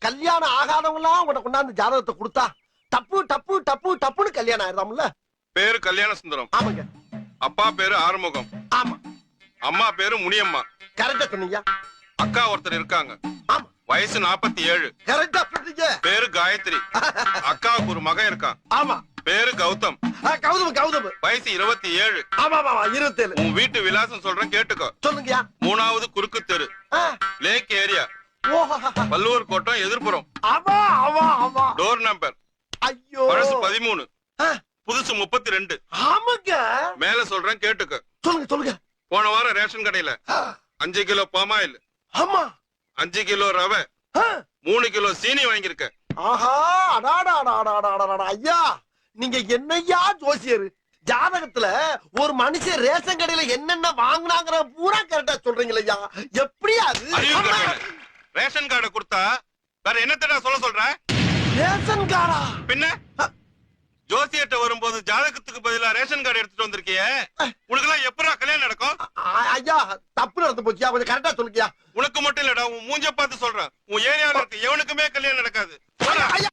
கல்யாணம் ஆகாதவங்களாம் உனக்கு கொண்டாந்து ஜாதகத்தை கொடுத்தா டப்பு டப்பு டப்பு டப்புன்னு கல்யாணம் ஆயிரதாம்ல. பேரு கல்யாண சுந்தரம். ஆமாங்க. அப்பா பேரு ஆறுமுகம். ஆமா. அம்மா பேரு முனியம்மா. கரெக்டா சொன்னீங்க. அக்கா ஒருத்தர் இருக்காங்க. ஆமா. வயசு 47. கரெக்டா சொன்னீங்க. பேரு காயத்ரி. அக்காவுக்கு ஒரு மகன் இருக்கான். ஆமா. பேரு கௌதம். கௌதம் கௌதம். வயசு 27. ஆமா ஆமா 27. உன் வீட்டு விலாசம் சொல்றேன் கேட்டுக்கோ. சொல்லுங்கயா. 3வது குறுக்கு தெரு, லேக் ஏரியா, வள்ளுவர் கோட்டம், எதிர்ப்புறம். ஆமா ஆமா ஆமா. Door number. ஐயோ. பழசு 13, புதுசு 32. ஆமாங்க. மேல சொல்றேன் கேட்டுக்கோ. சொல்லுங்க சொல்லுங்க. போன வாரம் ரேஷன் கடையில 5 கிலோ பாமாயில், ஆமா 5 கிலோ ரவை, 3 கிலோ சீனி வாங்கியிருக்க. ஆஹா அடாடா ஐயா, நீங்க என்னையா ஜோசியர்? ஜாதகத்துல ஒரு மனுஷன் ரேஷன் கடையில என்னென்ன வாங்கினாங்கிற பூரா கரெக்டா சொல்றீங்களா ஐயா? எப்படியா ரேஷன் கார்டை கொடுத்தா வேற என்னத்தடா சொல்ற? ரேஷன் கார்டா? பின்ன ஜோசியர்ட்ட வரும்போது ஜாதகத்துக்கு பதிலா ரேஷன் கார்டு எடுத்துட்டு வந்திருக்கிய, உனக்கு எல்லாம் எப்படா கல்யாணம் நடக்கும்? ஐயா தப்பு நடந்து போச்சியா, கொஞ்சம் கரெக்டா சொல்லுக்கியா. உனக்கு மட்டும் இல்லடா, உன் மூஞ்ச பார்த்து சொல்றேன், உன் ஏரியால இருக்க எவனுக்குமே கல்யாணம் நடக்காது.